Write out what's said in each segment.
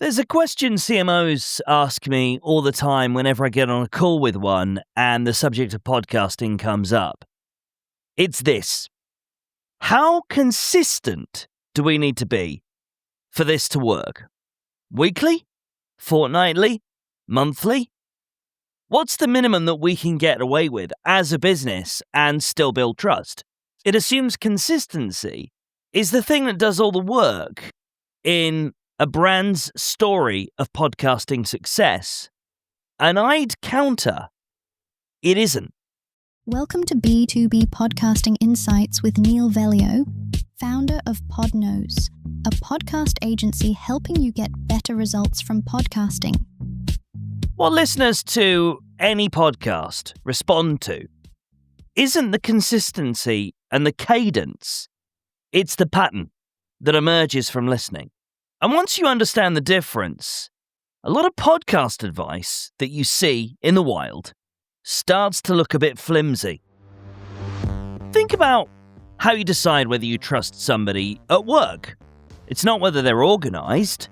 There's a question CMOs ask me all the time whenever I get on a call with one and the subject of podcasting comes up. It's this: how consistent do we need to be for this to work? Weekly? Fortnightly? Monthly? What's the minimum that we can get away with as a business and still build trust? It assumes consistency is the thing that does all the work in a brand's story of podcasting success. And I'd counter, it isn't. Welcome to B2B Podcasting Insights with Neal Veglio, founder of Podknows, a podcast agency helping you get better results from podcasting. What listeners to any podcast respond to isn't the consistency and the cadence, it's the pattern that emerges from listening. And once you understand the difference, a lot of podcast advice that you see in the wild starts to look a bit flimsy. Think about how you decide whether you trust somebody at work. It's not whether they're organized.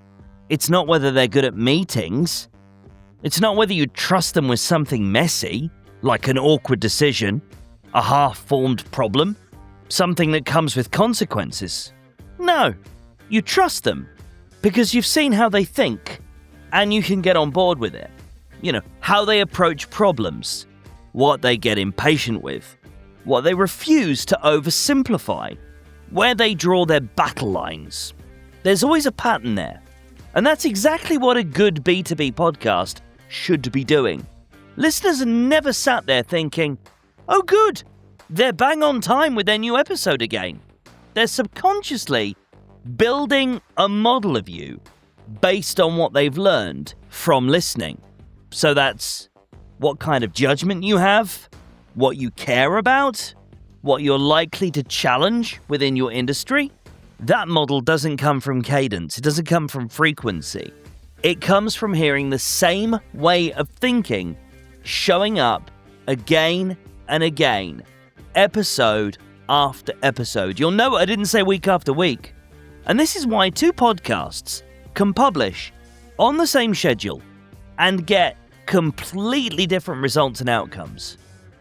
It's not whether they're good at meetings. It's not whether you trust them with something messy, like an awkward decision, a half-formed problem, something that comes with consequences. No, you trust them because you've seen how they think and you can get on board with it. You know, how they approach problems, what they get impatient with, what they refuse to oversimplify, where they draw their battle lines. There's always a pattern there. And that's exactly what a good B2B podcast should be doing. Listeners are never sat there thinking, oh good, they're bang on time with their new episode again. They're subconsciously building a model of you based on what they've learned from listening. So that's what kind of judgment you have, what you care about, what you're likely to challenge within your industry. That model doesn't come from cadence. It doesn't come from frequency. It comes from hearing the same way of thinking showing up again and again, episode after episode. You'll know I didn't say week after week. And this is why two podcasts can publish on the same schedule and get completely different results and outcomes.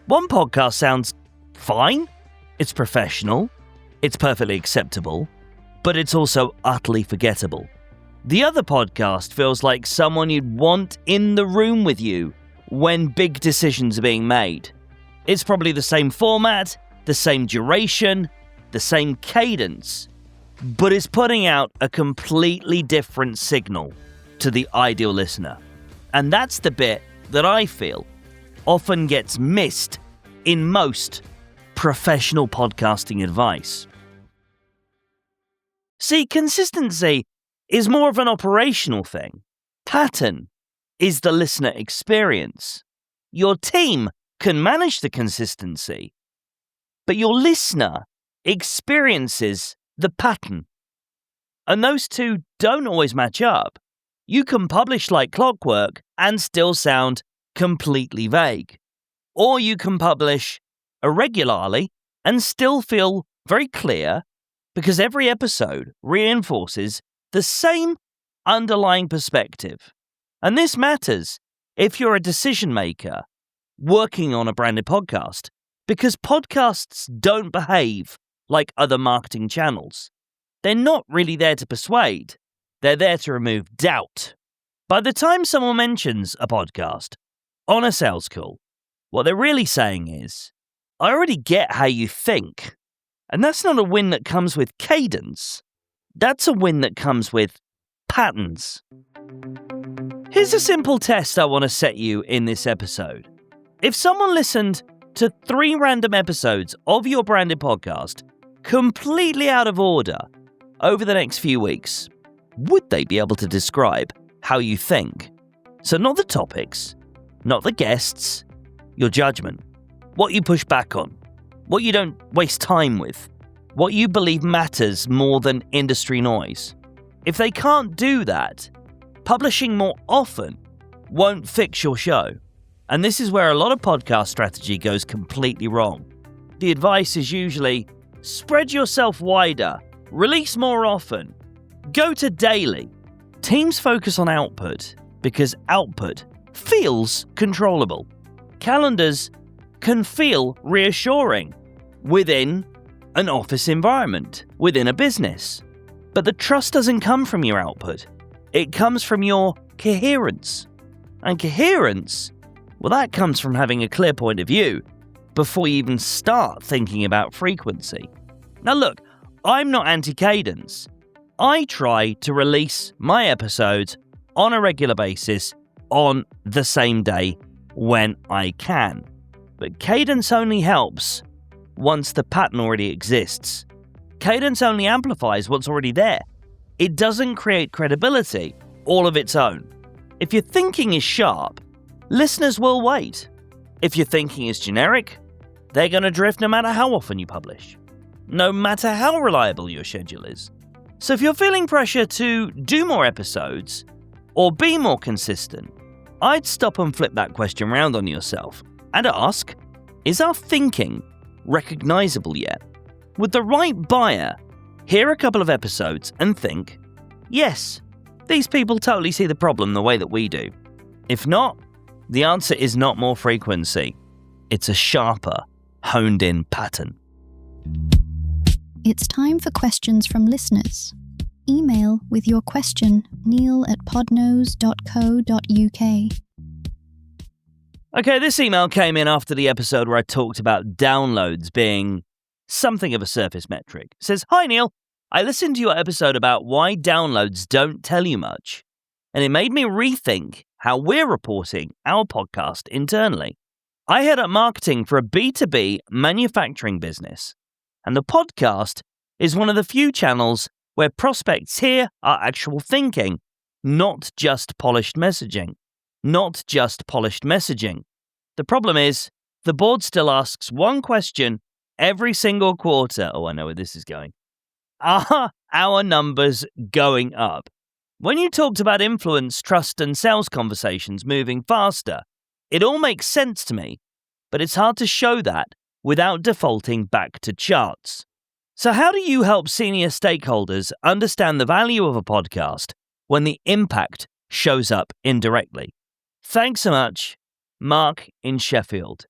One podcast sounds fine, it's professional, it's perfectly acceptable, but it's also utterly forgettable. The other podcast feels like someone you'd want in the room with you when big decisions are being made. It's probably the same format, the same duration, the same cadence, but it's putting out a completely different signal to the ideal listener. And that's the bit that I feel often gets missed in most professional podcasting advice. See, consistency is more of an operational thing. Pattern is the listener experience. Your team can manage the consistency, but your listener experiences the pattern. And those two don't always match up. You can publish like clockwork and still sound completely vague. Or you can publish irregularly and still feel very clear because every episode reinforces the same underlying perspective. And this matters if you're a decision maker working on a branded podcast, because podcasts don't behave like other marketing channels. They're not really there to persuade. They're there to remove doubt. By the time someone mentions a podcast on a sales call, what they're really saying is, I already get how you think. And that's not a win that comes with cadence. That's a win that comes with patterns. Here's a simple test I want to set you in this episode. If someone listened to 3 random episodes of your branded podcast completely out of order over the next few weeks, would they be able to describe how you think? So not the topics, not the guests, your judgment, what you push back on, what you don't waste time with, what you believe matters more than industry noise. If they can't do that, publishing more often won't fix your show. And this is where a lot of podcast strategy goes completely wrong. The advice is usually spread yourself wider, release more often, go to daily, Teams focus on output because output feels controllable. Calendars can feel reassuring within an office environment, within a business. But the trust doesn't come from your output. It comes from your coherence. And coherence, well, that comes from having a clear point of view before you even start thinking about frequency. Now look, I'm not anti-Cadence. I try to release my episodes on a regular basis on the same day when I can. But Cadence only helps once the pattern already exists. Cadence only amplifies what's already there. It doesn't create credibility all of its own. If your thinking is sharp, listeners will wait. If your thinking is generic, they're going to drift no matter how often you publish, no matter how reliable your schedule is. So if you're feeling pressure to do more episodes or be more consistent, I'd stop and flip that question round on yourself and ask, is our thinking recognizable yet? With the right buyer, hear a couple of episodes and think, yes, these people totally see the problem the way that we do. If not, the answer is not more frequency. It's a sharper, honed-in pattern. It's time for questions from listeners. Email with your question, neal@podknows.co.uk. Okay, this email came in after the episode where I talked about downloads being something of a surface metric. It says, "Hi Neal, I listened to your episode about why downloads don't tell you much, and it made me rethink how we're reporting our podcast internally. I head up marketing for a B2B manufacturing business, and the podcast is one of the few channels where prospects hear our actual thinking, not just polished messaging. Not just polished messaging. The problem is, the board still asks one question every single quarter. Oh, I know where this is going. Are our numbers going up? When you talked about influence, trust, and sales conversations moving faster, it all makes sense to me, but it's hard to show that without defaulting back to charts. So how do you help senior stakeholders understand the value of a podcast when the impact shows up indirectly? Thanks so much, Mark in Sheffield."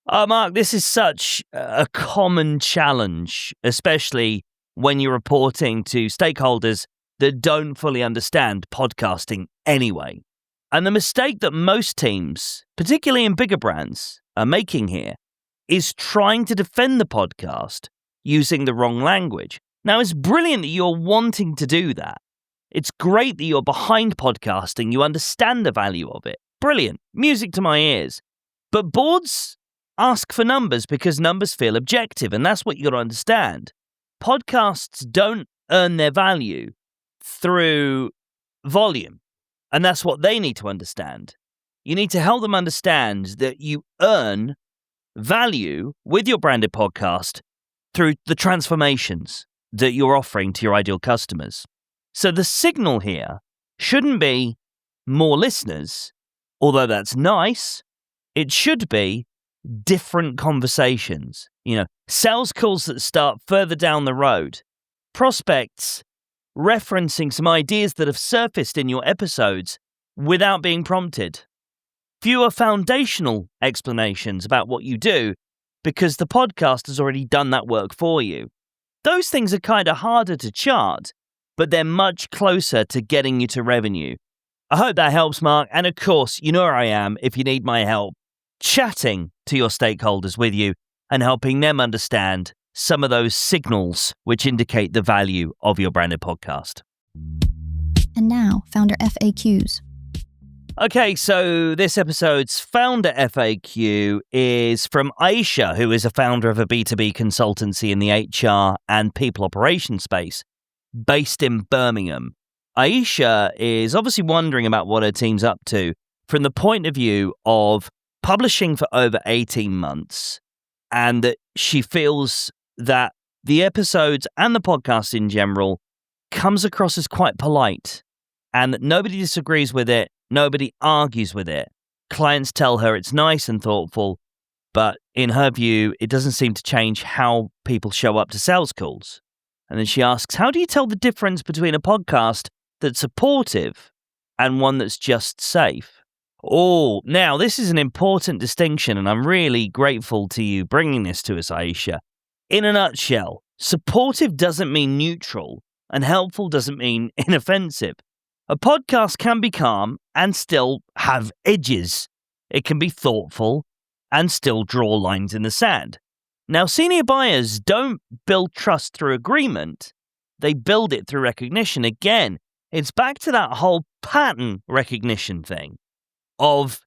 Mark, this is such a common challenge, especially when you're reporting to stakeholders that don't fully understand podcasting anyway. And the mistake that most teams, particularly in bigger brands, are making here is trying to defend the podcast using the wrong language. Now, it's brilliant that you're wanting to do that. It's great that you're behind podcasting, you understand the value of it. Brilliant. Music to my ears. But boards ask for numbers because numbers feel objective, and that's what you got to understand. Podcasts don't earn their value through volume, and that's what they need to understand. You need to help them understand that you earn value with your branded podcast through the transformations that you're offering to your ideal customers. So the signal here shouldn't be more listeners, although that's nice. It should be different conversations. Sales calls that start further down the road. Prospects referencing some ideas that have surfaced in your episodes without being prompted. Fewer foundational explanations about what you do because the podcast has already done that work for you. Those things are kind of harder to chart, but they're much closer to getting you to revenue. I hope that helps, Mark. And of course, you know where I am if you need my help chatting to your stakeholders with you and helping them understand some of those signals which indicate the value of your branded podcast. And now, founder FAQs. Okay, so this episode's founder FAQ is from Aisha, who is a founder of a B2B consultancy in the HR and people operations space, based in Birmingham. Aisha is obviously wondering about what her team's up to from the point of view of publishing for over 18 months, and that she feels that the episodes and the podcast in general comes across as quite polite, and that nobody disagrees with it, nobody argues with it. Clients tell her it's nice and thoughtful, but in her view, it doesn't seem to change how people show up to sales calls. And then she asks, how do you tell the difference between a podcast that's supportive and one that's just safe. Oh, now this is an important distinction, and I'm really grateful to you bringing this to us, Aisha. In a nutshell, supportive doesn't mean neutral, and helpful doesn't mean inoffensive. A podcast can be calm and still have edges. It can be thoughtful and still draw lines in the sand. Now, senior buyers don't build trust through agreement. They build it through recognition. Again, it's back to that whole pattern recognition thing of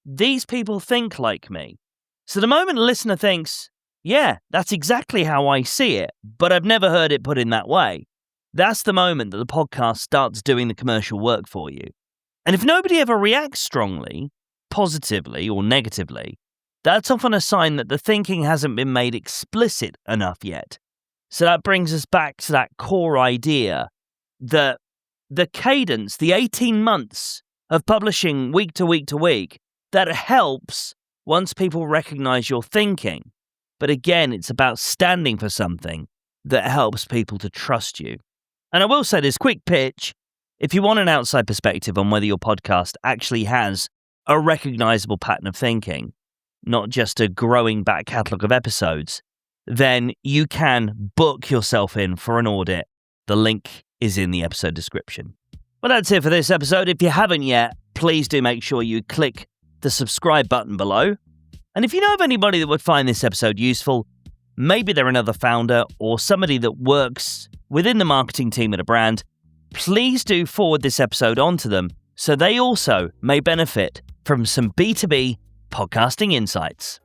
these people think like me. So the moment a listener thinks, yeah, that's exactly how I see it, but I've never heard it put in that way, that's the moment that the podcast starts doing the commercial work for you. And if nobody ever reacts strongly, positively or negatively, that's often a sign that the thinking hasn't been made explicit enough yet. So that brings us back to that core idea that the cadence, the 18 months of publishing week to week to week, that helps once people recognize your thinking. But again, it's about standing for something that helps people to trust you. And I will say this quick pitch, if you want an outside perspective on whether your podcast actually has a recognizable pattern of thinking, not just a growing back catalogue of episodes, then you can book yourself in for an audit. The link is in the episode description. Well, that's it for this episode. If you haven't yet, please do make sure you click the subscribe button below. And if you know of anybody that would find this episode useful, maybe they're another founder or somebody that works within the marketing team at a brand, please do forward this episode on to them so they also may benefit from some B2B podcasting insights.